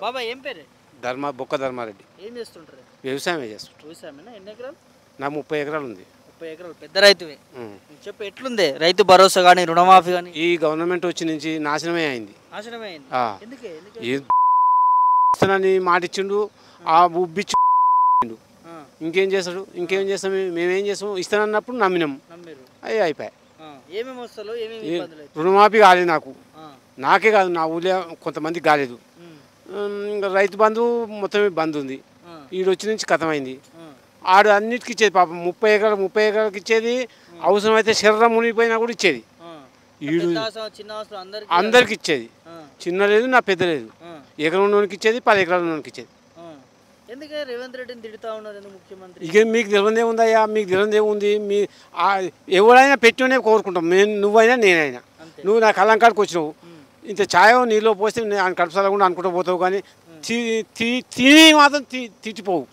బాబాయ్ ఏం పేరు? బొక్క ధర్మారెడ్డి. ఏం చేస్తుంటారు? వ్యవసాయమే చేస్తుంటారు. వ్యవసాయమేనా? ఎన్ని ఎకరాలు? నా 30 ఎకరాలు ఉంది. 30 ఎకరాలు. పెద్ద రైతువే. చెప్పు ఎట్లుంది రైతు భరోసా కానీ రుణమాఫీ కానీ? ఈ గవర్నమెంట్ వచ్చి నుంచి నాశనమే అయింది. నాశనమే అయింది. ఎందుకే? ఇస్తానని మాట ఇచ్చిండు, ఆ ఉబ్బిచ్చిండు. ఇంకేం చేస్తాడు? ఇంకేం చేస్తాం? మేమేం చేస్తాం? ఇస్తానన్నప్పుడు నమ్మినాం, అవి అయిపోయాయి. ఏమేమి వస్తాలో రుణమాఫీ కాలేదు నాకు, నాకే కాదు నా ఊళ్ళో కొంతమంది కాలేదు. రైతు బంధు మొత్తం బంద్ ఉంది. ఈడు వచ్చి నుంచి కథమైంది. ఆడు అన్నిటికి ఇచ్చేది పాపం. 30 ఎకరాలకు ఇచ్చేది, అవసరమైతే శరీరం మునిగిపోయినా కూడా ఇచ్చేది. ఈడు అందరికి ఇచ్చేది, చిన్న లేదు నా పెద్ద లేదు. ఎకరం ఉన్నోనికి ఇచ్చేది, 10 ఎకరాల ఉన్నోనికి ఇచ్చేది. రేవంత్ రెడ్డిని తిడుతా ఉన్నారు ముఖ్యమంత్రి. ఇక మీకు తెలియదే ఉందయ్యా, మీకు తెలియదే ఉంది. మీ ఎవరైనా పెట్టినే కోరుకుంటాం, నువ్వైనా నేనైనా. నువ్వు నా కళ్ళంకాడికి వచ్చినావు, ఇంత ఛాయో నీళ్ళు పోస్తే ఆయన కడుపుసాల కూడా అనుకుంటూ పోతావు, కానీ తిని మాత్రం తిట్టిపోవు.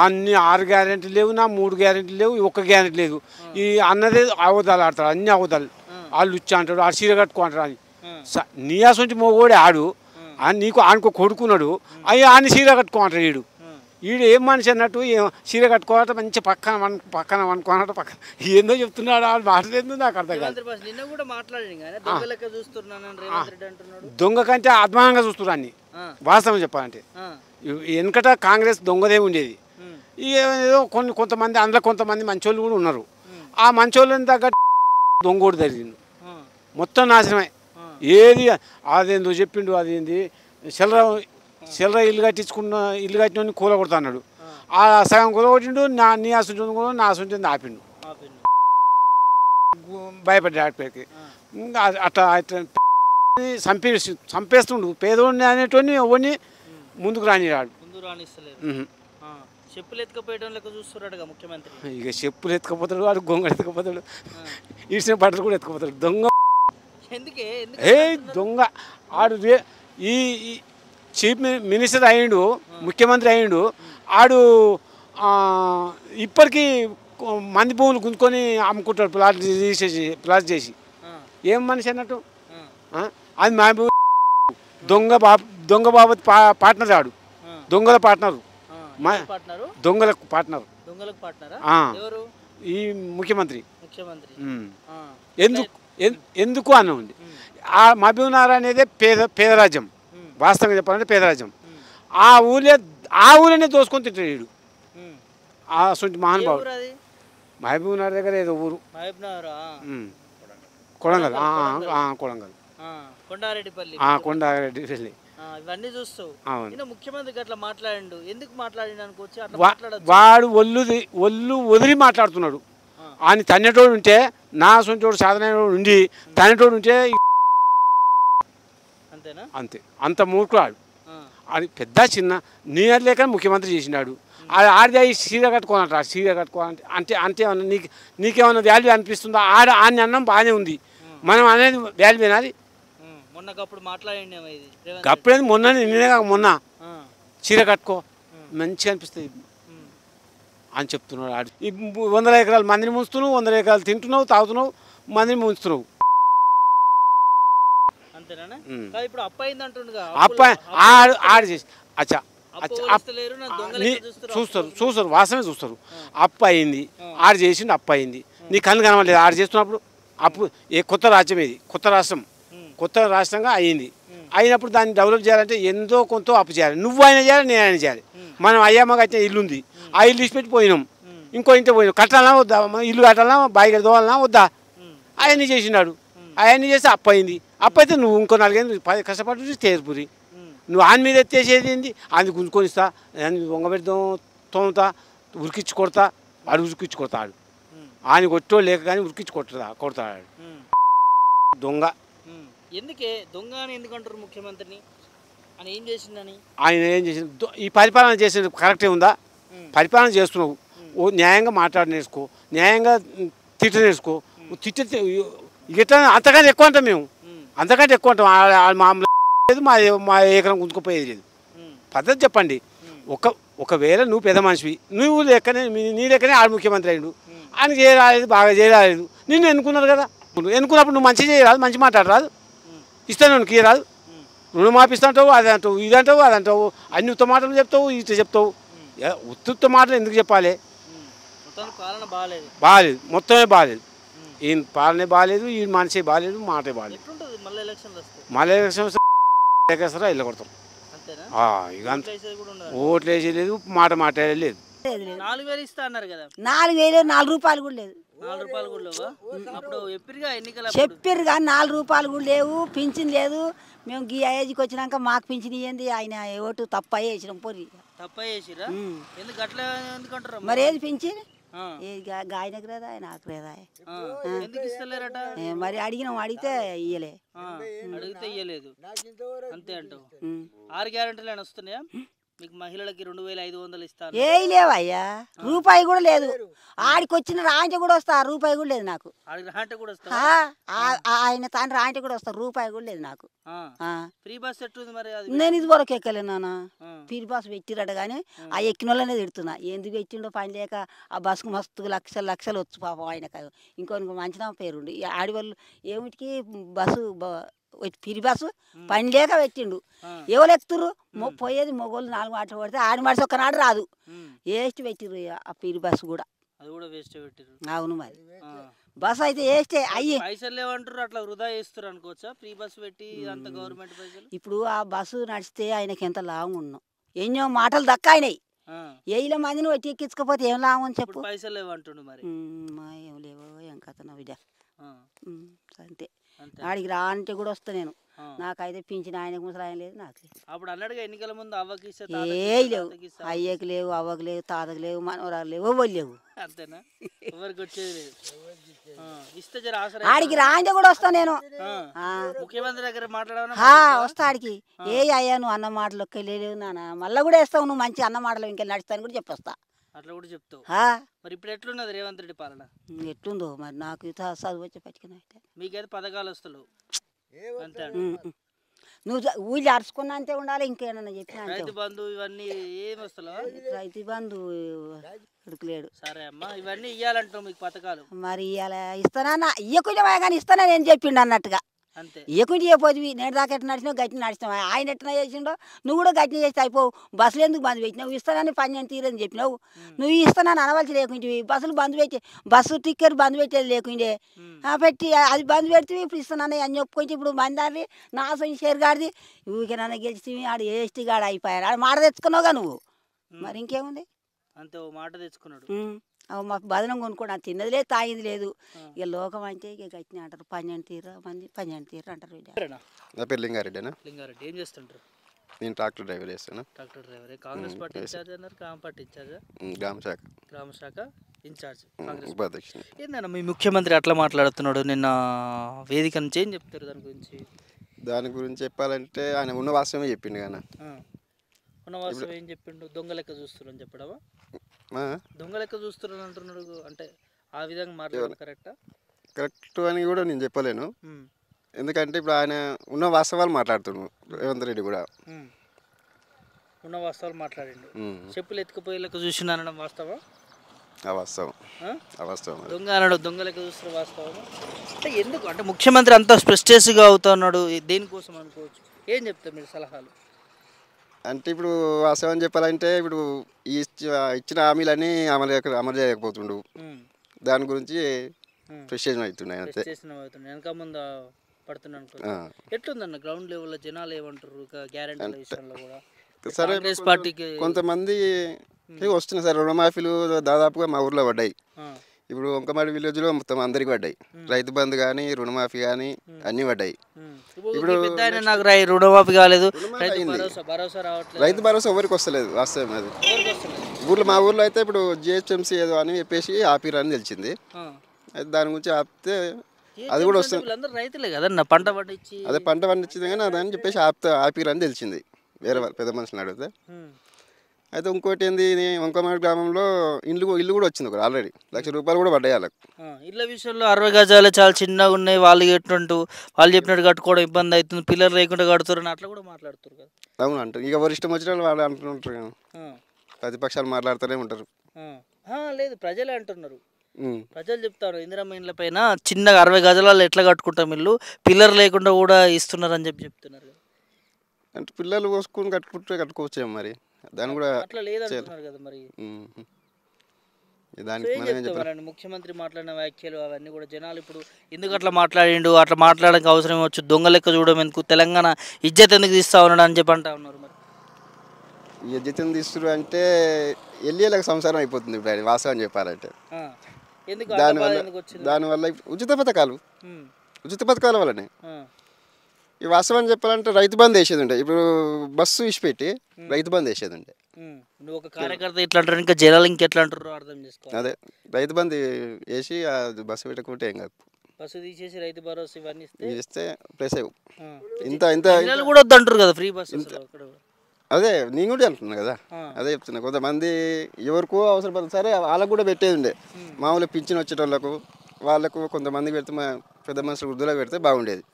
అన్ని 6 గ్యారెంటీలు లేవు, నా 3 గ్యారెంటీలు లేవు, 1 గ్యారెంటీ లేదు. ఈ అన్నదే అవదాలు ఆడతాడు, అన్ని అవదాలు. వాళ్ళు ఇచ్చి అంటాడు, ఆడు చీర కట్టుకో అంటాడు. అని నీయాస నుంచి మోగోడే ఆడు, నీకు ఆనుకో కొడుకున్నాడు, అయ్యి ఆని చీర కట్టుకో అంటాడు. ఈడు ఏం మనిషి అన్నట్టు చీర కట్టుకోవాలంటే మంచి పక్కన అనుకోనట. పక్కన ఏందో చెప్తున్నాడు, వాళ్ళు మాట్లాడేందో నాకు అర్థం కాదు. దొంగ కంటే అధ్వానంగా చూస్తున్నారు అన్ని, వాస్తవం చెప్పాలంటే. వెనకట కాంగ్రెస్ దొంగదే ఉండేది. ఏదో కొంతమంది అందులో కొంతమంది మంచోళ్ళు కూడా ఉన్నారు. ఆ మంచోళ్ళని తగ్గట్టు దొంగోడు జరిగింది, మొత్తం నాశనమే. ఏది అదేందో చెప్పిండు, అదేంది చిల్లర ఇల్లు కట్టించిన కూల కొడతా అన్నాడు. ఆ సగం కూల కొట్టిండు, నీ ఆసుంటుంది కూడా నా ఆసుంటుంది ఆపిండు, భయపడ్డాడికి. అట్లా చంపేస్తుండు పేదోడిని అనేటోని ఎవరిని ముందుకు రానిరాడు. చెప్పులు ఎత్తుకపోయడం లెక్క చూస్తున్నాడు ముఖ్యమంత్రి. ఇక చెప్పులు ఎత్తుకపోతాడు, వాడు గొంగ ఎత్తుకపోతాడు, ఇచ్చిన బట్టలు కూడా ఎత్తుకపోతాడు. దొంగ దొంగ ఆడు. ఈ చీఫ్ మినిస్టర్ అయ్యిండు, ముఖ్యమంత్రి అయ్యిండు. ఆడు ఇప్పటికీ మంది భూములు గుంజుకొని అమ్ముకుంటాడు, ప్లాట్ చేసి. ఏం మనిషి అన్నట్టు అది మహబూబ్. దొంగ బాబత్ పార్ట్నర్ ఆడు, దొంగల పార్ట్నరు, దొంగలకు పార్ట్నర్ ఈ ముఖ్యమంత్రి. ఎందుకు అన్న ఉంది. ఆ మహబూబ్ నగర్ అనేది పేదరాజ్యం, వాస్తవంగా చెప్పాలంటే పేదరాజ్యం. ఆ ఊళ్ళనే దోసుకొని తింటాడు వీడు. అసలు మహానుభావుడు. మహబూబ్ నగర్ దగ్గర ఏదో ఊరు, కొడంగల్. కొండారెడ్డిపల్లి. ఇవన్నీ చూస్తావు. ముఖ్యమంత్రి అట్లా మాట్లాడిండు, ఎందుకు మాట్లాడిండు అనుకోవచ్చు. వాడు ఒళ్ళు వదిలి మాట్లాడుతున్నాడు. ఆయన తన్నటోడు ఉంటే, నా సొంతోడు సాధన ఉండి తన్నటోడు ఉంటే అంతే. అంత మూర్ఖుడు అది. పెద్ద చిన్న నీరు లేక ముఖ్యమంత్రి చేసినాడు. ఆడిది చీర కట్టుకోవాలంట, చీర కట్టుకోవాలంటే అంటే నీకేమన్నా వాల్యూ అనిపిస్తుందా? ఆడిని అన్నం బాగానే ఉంది, మనం అనేది వాల్యూ వినాలి. అప్పుడేది మొన్న చీర కట్టుకో మంచిగా అనిపిస్తుంది అని చెప్తున్నాడు. ఆడు 100 ఎకరాలు మందిని ముంచుతున్నావు, 100 ఎకరాలు తింటున్నావు, తాగుతున్నావు, మందిని ముంచుతున్నావు. ఆడు చేసి చూస్తారు వాసమే చూస్తారు. అప్పు అయింది, ఆడు చేసిండు, అప్పు అయింది. నీ కళ్ళు కనవలేదు ఆడు చేస్తున్నప్పుడు. అప్పు కొత్త రాజ్యం, ఇది కొత్త రాష్ట్రంగా అయ్యింది. అయినప్పుడు దాన్ని డెవలప్ చేయాలంటే ఎంతో కొంత అప్పు చేయాలి. నువ్వు అయినా చేయాలి, నేను అయినా చేయాలి. మనం అయ్యమ్మకి అయితే ఇల్లు ఉంది, ఆ ఇల్లు ఇచ్చిపెట్టి పోయినాం, ఇంకో ఇంటి పోయినాం. కట్టాలన్నా వద్దా? ఇల్లు కట్టాలన్నా, బాయి కట్టుకోవాలన్నా వద్దా? అవన్నీ చేసినాడు. అవన్నీ చేస్తే అప్పు అయింది. అప్పు అయితే నువ్వు ఇంకో 4 కష్టపడి తేరుపురి. నువ్వు ఆయన మీద ఎత్తేసేది ఏంది? అది గుంజుకొని ఇస్తా, దొంగ పెడతాం, తోముతా, ఉరికిచ్చి కొడతా. వాడు ఉరికిచ్చి కొడతాడు. ఆయన కొట్టో లేక కానీ ఉరికిచ్చి కొడతాడు. దొంగ. ఎందుకే దొంగ అని ఎందుకంటారు ముఖ్యమంత్రిని? ఆయన ఏం చేసిందని? ఆయన ఏం చేసింది? ఈ పరిపాలన చేసేది కరెక్టే ఉందా? పరిపాలన చేస్తున్నావు, న్యాయంగా మాట్లాడి నేర్చుకో, న్యాయంగా తిట్ట నేర్చుకో. ఇట్లా అంతకంటే ఎక్కువ అంటాం మేము, అంతకంటే ఎక్కువ అంటాం. మామూలు లేదు, మా ఎకరం గుంజుకుపోయేది లేదు. పద్ధతి చెప్పండి. ఒకవేళ నువ్వు పెద్ద మనిషివి, నువ్వు లెక్కనే నీ లెక్కనే ఆడు ముఖ్యమంత్రి అయ్యాడు, ఆయన చేయరాలేదు, బాగా చేయరాలేదు. నిన్ను ఎన్నుకున్నారు కదా, ఎన్నుకున్నప్పుడు నువ్వు మంచి చేయరాదు, మంచి మాట్లాడరాదు. ఇస్తాను రాదు. రుణమాఫీ ఇస్తాంటావు, అది అంటావు, ఇది అంటావు, అది అంటావు, అన్ని ఉత్త మాటలు చెప్తావు, ఇట్లా చెప్తావు. ఉత్త మాటలు ఎందుకు చెప్పాలి? బాగాలేదు, మొత్తమే బాగాలేదు. ఈయన పాలనే బాగాలేదు, ఈ మనిషి బాగాలేదు, మాటే బాగాలేదు. మళ్ళీ ఎలక్షన్ వస్తే ఎక్కేస్తారా ఇల్లు కొడతారు. ఇక ఓట్లు వేసేది మాట మాట్లాడలేదు. 4,000 ఇస్తా అన్నారు కదా. 4,000 4 రూపాయలు కూడా లేదు. 4 రూపాయలు కూడా లేవా? అప్పుడు చెప్పారు కానీ 4 రూపాయలు కూడా లేవు. పింఛన్ లేదు. మేము ఈ ఏజ్కి వచ్చినాక మాకు పింఛన్ ఇవ్వండి. ఆయన ఓటు తప్ప వేసినాం. పొరి తప్ప వేసిరా? ఎందుకు అట్లా ఎందుకంటారు? మరి ఏది పింఛన్ ఆయనకు లేదా ఆయనకు లేదా? ఎందుకు ఇస్తలేరట? మరి అడిగినాం, అడిగితే ఇయ్యలే. అడిగితే ఇయ్యలేదు అంతే అంటావు. 6 గ్యారెంటీలు అని వస్తున్నాయా మీకు? మహిళలకి 2,500 ఇస్తాను. ఏ లేవయ్యా, రూపాయి కూడా లేదు. ఆడికి వచ్చిన రాంటి కూడా వస్తా, రూపాయి కూడా లేదు నాకు. ఆయన తండ్రి రాంటి కూడా వస్తా, రూపాయి కూడా లేదు నాకు. ఫ్రీ బస్ ఎట్టుంది మరి? నేను ఇది వరకు ఎక్కలేను నాన్న. ఫ్రీ బస్ పెట్టిరట కానీ ఆ ఎక్కిన వాళ్ళనే తిడుతున్నా. ఎందుకు పెట్టిండో పని లేక ఆ బస్సుకు మస్తు లక్షలు లక్షలు వచ్చు పాపం ఆయనకు. ఇంకొక మంచిగా పేరుండు. ఆడవాళ్ళు ఏమిటికి బస్సు పిరి బస్సు పని లేక పెట్టిండు. ఎవరు ఎక్కుతురు? పోయేది మొగోళ్ళు 4 మాటలు పడితే ఆడి మనిషి ఒక్కనాడు రాదు. వేస్ట్ పెట్టిరు ఆ పిరి బస్సు కూడా. అవును మరి బస్సు అయితే వేస్టే. అయ్యి పైసలు లేవంటారు, అట్లా వృధా చేస్తారు అనుకోవచ్చా? ఫ్రీ బస్సు పెట్టి అంత గవర్నమెంట్ పైసలు. ఇప్పుడు ఆ బస్సు నడిస్తే ఆయనకి ఎంత లాభం ఉన్నాం. ఎన్నో మాటలు దక్కాయినాయి. 7 మందిని పెట్టి ఎక్కించకపోతే ఏం లాభం అని చెప్పు. పైసలు లేవంటుండు మరి. ఏం లేవో ఏం కథ నా బిడ్డ. అంతే. ఆడికి రా అంటే కూడా వస్తా నేను. నాకైతే పింఛన్ ఆయనకు ముసలాయన లేదు, నాకు లేదు. అప్పుడు అన్నాడుగా ఎన్నికల ముందు అవ్వకి ఏ లేవు, అయ్యకి లేవు, అవ్వకు లేవు, తాతకు లేవు, మనవరాలు లేవు, ఎవరు లేవు. అంతేనా? ఎవరికి వచ్చేది లేదు. ఇస్తే జర ఆడికి రా అంటే కూడా వస్తా నేను. ముఖ్యమంత్రి దగ్గర మాట్లాడాను వస్తా ఆడికి. ఏ అయ్యా నువ్వు అన్న మాటలు లేవు నాన్న, మళ్ళీ కూడా వేస్తావు నువ్వు మంచి అన్న మాటలు ఇంకా నడుస్తాను కూడా చెప్పొస్తా. అట్లా కూడా చెప్తావు. మరి ఇప్పుడు ఎట్లున్నది రేవంత్ రెడ్డి పాలన? ఎట్లుందో మరి నాకు చదువు వచ్చే పట్టుకుని మీకైతే పథకాలు వస్తలేవు అంతే. నువ్వు ఊళ్ళో అరుచుకున్నా అంతే ఉండాలి. ఇంకేమన్నా చెప్పినా రైతు బంధు ఇవన్నీ ఏం వస్తలేవా? రైతు బంధు ఉడకలేడు. సరే అమ్మా, ఇవన్నీ ఇవ్వాలంటావు మీకు పథకాలు. మరి ఇవ్వాలి, ఇస్తానా ఇయ్యకుండా కానీ ఇస్తానా నేను చెప్పిండు అన్నట్టుగా. అంతే. ఇవ్వకుండా ఇవ్వపోతుంది. నేను దాకా ఎట్లా నడిచినావు గట్టి నడిచినావు. ఆయన ఎట్లా చేసిండో నువ్వు కూడా గట్టిన చేస్తే అయిపోవు. బస్సులు ఎందుకు బంద్ పెట్టినావు? ఇస్తానని పని తీరని చెప్పినావు. నువ్వు ఇస్తానని అనవలసి లేకుంటే బస్సులు బంద్ పెట్టి బస్సు టిక్కెట్ బంద్ పెట్టేది లేకుండే పెట్టి అది బంద్ పెడితే ఇప్పుడు ఇస్తానని అని చెప్పుకుంటే ఇప్పుడు మందారి నాసం షేర్ గాడిది ఊరికేనన్నా గెలిచి ఆడు ఏస్టీ గాడు అయిపోయాడు. ఆడు మాట తెచ్చుకున్నావుగా నువ్వు. మరి ఇంకేముంది? అంతే, ఓ మాట తెచ్చుకున్నాడు. మాకు బదనం కొనుక్కోండి. అది తిన్నది లేదు, తాగింది లేదు. ఇక లోకం అంటే ఇక గట్టిన అంటారు. 12 తీరు మంది 12 తీరు అంటారు. నా పేరు లింగారెడ్డి. లింగారెడ్డి ఏం చేస్తుంటారు? నేను ట్రాక్టర్ డ్రైవర్ చేస్తాను. Tractor driver. Congress party incharge అన్నారు, కాంగ్రెస్ పార్టీ ఇన్ఛార్జా? గ్రామ శాఖ ఇన్ఛార్జ్ కాంగ్రెస్ ఉపాధ్యక్షుడు. ఏందన్నా మీ ముఖ్యమంత్రి అట్లా మాట్లాడుతున్నాడు నిన్న వేదిక నుంచి? ఏం చెప్తారు దాని గురించి? దాని గురించి చెప్పాలంటే ఆయన ఉన్న వాస్తవమే చెప్పిండు కానీ. ఉన్న వాస్తవం ఏం చెప్పిండు? దొంగ లెక్క చూస్తున్నారని చెప్పడమా? దొంగ లెక్క చూస్తున్నాడు అంటున్నాడు. అంటే ఆ విధంగా మాట్లాడడం కరెక్టా? కరెక్ట్ అని కూడా నేను చెప్పలేను. ఎందుకంటే ఇప్పుడు ఆయన ఉన్న వాస్తవాలు మాట్లాడుతున్నాడు. రేవంత్ రెడ్డి కూడా ఉన్న వాస్తవాలు మాట్లాడిండు. చెప్పులు ఎత్తుకుపోయే లెక్క చూసినానడం వాస్తవం? అవాస్తవం. దొంగ అన్నాడు, దొంగ లెక్క చూస్తున్న వాస్తవం. అంటే ఎందుకు అంటే ముఖ్యమంత్రి అంతా స్ప్రెస్టేస్గా అవుతున్నాడు, దేనికోసం అనుకోవచ్చు? ఏం చెప్తారు మీరు సలహాలు? అంటే ఇప్పుడు వాస్తవం చెప్పాలంటే ఇప్పుడు ఇచ్చిన హామీలన్నీ అమలు చేయకపోతుండు. దాని గురించి ఫ్రస్ట్రేషన్ అవుతున్నాయి. అంతే. వెనక ముందు పడుతున్నాను. ఎట్లుందన్న గ్రౌండ్ లెవెల్లో జనాలు ఏమంటారు గ్యారెంటీ విషయంలో కూడా? సరే, పార్టీకి కొంతమంది వస్తున్నాయి సార్. రుణమాఫీలు దాదాపుగా మా ఊర్లో పడ్డాయి. ఇప్పుడు వంకమాడి విలేజ్లో మొత్తం అందరికి పడ్డాయి. రైతు బంధు కానీ రుణమాఫీ కానీ అన్నీ పడ్డాయి. ఇప్పుడు రుణమాఫీ కాలేదు, రైతు భరోసా ఎవరికి వస్తలేదు. వాస్తవం అది. మా ఊర్లో అయితే ఇప్పుడు జిహెచ్ఎంసీ ఏదో అని చెప్పేసి ఆపిరని తెలిసింది. అయితే దాని గురించి ఆపితే అది కూడా వస్తుంది. రైతులే కదన్న పంట పండించి అదే పంట పండించింది కానీ అదని చెప్పేసి ఆపిరని తెలిసింది వేరే పెద్ద మనుషులు అడిగితే. అయితే ఇంకోటి ఏంది, వంకమాడి గ్రామంలో ఇల్లు కూడా వచ్చింది ఒకటి. ఆల్రెడీ ₹1,00,000 కూడా పడ్డాయి వాళ్ళకి. ఇళ్ళ విషయంలో 60 గజాలు చాలా చిన్నగా ఉన్నాయి, వాళ్ళు కట్టినట్టు వాళ్ళు చెప్పినట్టు కట్టుకోవడం ఇబ్బంది అవుతుంది, పిల్లలు లేకుండా కడుతున్నారు అట్లా కూడా మాట్లాడుతారు కదా. అవును అంటారు. ఇక ఎవరు ఇష్టం వచ్చిన వాళ్ళు అంటుంటారు. ప్రతిపక్షాలు మాట్లాడుతూనే ఉంటారు. లేదు, ప్రజలే అంటున్నారు ప్రజలు చెప్తారు ఇందిరమ్మ ఇండ్ల పైన చిన్నగా 60 గజాలలో ఎట్లా కట్టుకుంటాం ఇల్లు, పిల్లర్ లేకుండా కూడా ఇస్తున్నారు అని చెప్తున్నారు కదా. అంటే పిల్లలు కోసుకొని కట్టుకోవచ్చేమో మరి, దాన్ని కూడా అట్లా లేదంటున్నారు కదా మరి. దానికి ఏం మనం ఏం చెప్తామనండి ముఖ్యమంత్రి మాట్లాడిన వ్యాఖ్యలు అవన్నీ కూడా జనాలు ఇప్పుడు ఎందుకు అట్లా మాట్లాడిండు, అట్లా మాట్లాడడానికి అవసరం వచ్చు, దొంగ లెక్క చూడడం ఎందుకు, తెలంగాణ ఇజ్జత్ ఎందుకు తీస్తా ఉన్నాడు అని చెప్పి అంటా ఉన్నారు మరి. ఈ జీతం తీసుకురు అంటే ఎల్లీలకు సంసారం అయిపోతుంది ఇప్పుడు, ఆయన వాస్తవం చెప్పాలంటే. ఎందుకు దానివల్ల ఉచిత పథకాల వల్లనే ఈ వాస్తవం చెప్పాలంటే రైతు బంద్ వేసేది ఉండే, ఇప్పుడు బస్సు ఇచ్చిపెట్టి రైతు బంద్ వేసేది ఉండే. నువ్వు ఒక కార్యకర్త ఇట్లా అంటారు, ఇంకా జనాలు ఇంకెట్లా అంటారు అర్థం చేసుకో. అదే రైతు బంద్ వేసి ఆ బస్సు పెట్టకుంటే ఏం కాదు, బస్సు తీసేసి రైతు భరోసా ఇవన్నీ ఇస్తే ప్లస్ ఇంత కూడా వద్దంటారు కదా ఫ్రీ బస్సు. అదే నేను కూడా అంటున్నాను కదా, అదే చెప్తున్నా. కొంతమంది ఎవరికో అవసరం సరే వాళ్ళకు కూడా పెట్టేది ఉండే, మామూలుగా పింఛన్ వచ్చేటోళ్ళకు వాళ్ళకు కొంతమంది పెడితే పెద్ద మనుషులు వృద్ధులకు పెడితే బాగుండేది,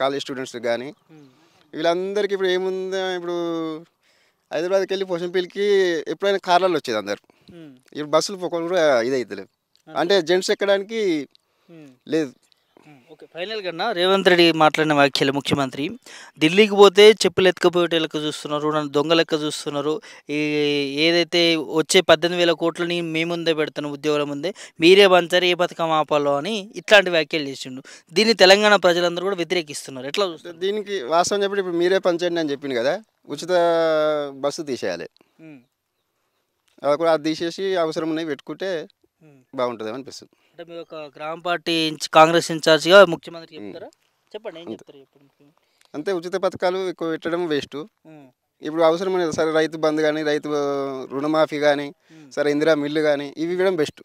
కాలేజ్ స్టూడెంట్స్కి కానీ. వీళ్ళందరికీ ఇప్పుడు ఏముంది, ఇప్పుడు హైదరాబాద్కి వెళ్ళి పోషంపల్లికి ఎప్పుడైనా కార్లలో వచ్చేది అందరు, ఇప్పుడు బస్సులు ఒకరు కూడా ఇది అవుతలేదు, అంటే జెంట్స్ ఎక్కడానికి లేదు. ఓకే, ఫైనల్ కన్నా రేవంత్ రెడ్డి మాట్లాడిన వ్యాఖ్యలు ముఖ్యమంత్రి, ఢిల్లీకి పోతే చెప్పులు ఎత్తుకపోయేట లెక్క చూస్తున్నారు, నన్ను దొంగ లెక్క చూస్తున్నారు, ఏదైతే వచ్చే 18,000 కోట్లని మీ ముందే పెడుతున్న ఉద్యోగుల ముందే మీరే పంచారు, ఏ పథకం ఆపాలో అని ఇట్లాంటి వ్యాఖ్యలు చేసిండు. దీన్ని తెలంగాణ ప్రజలందరూ కూడా వ్యతిరేకిస్తున్నారు. ఎట్లా చూస్తారు దీనికి? వాస్తవం చెప్పి ఇప్పుడు మీరే పంచండి అని చెప్పింది కదా, ఉచిత బస్సు తీసేయాలి, అది కూడా అది తీసేసి అవసరం ఉన్నాయి పెట్టుకుంటే బాగుంటుంది అనిపిస్తుంది. అంటే మీరు ఒక గ్రామ పార్టీ కాంగ్రెస్ ఇన్ఛార్జిగా ముఖ్యమంత్రి చెప్తారా? చెప్పండి, ఏం చెప్తారు చెప్పండి. అంతే, ఉచిత పథకాలు ఎక్కువ పెట్టడం వేస్ట్. ఇప్పుడు అవసరం అనేది సరే రైతు బంధు కానీ, రైతు రుణమాఫీ కానీ, సరే ఇందిరా మిల్లు కానీ, ఇవి ఇవ్వడం బెస్ట్.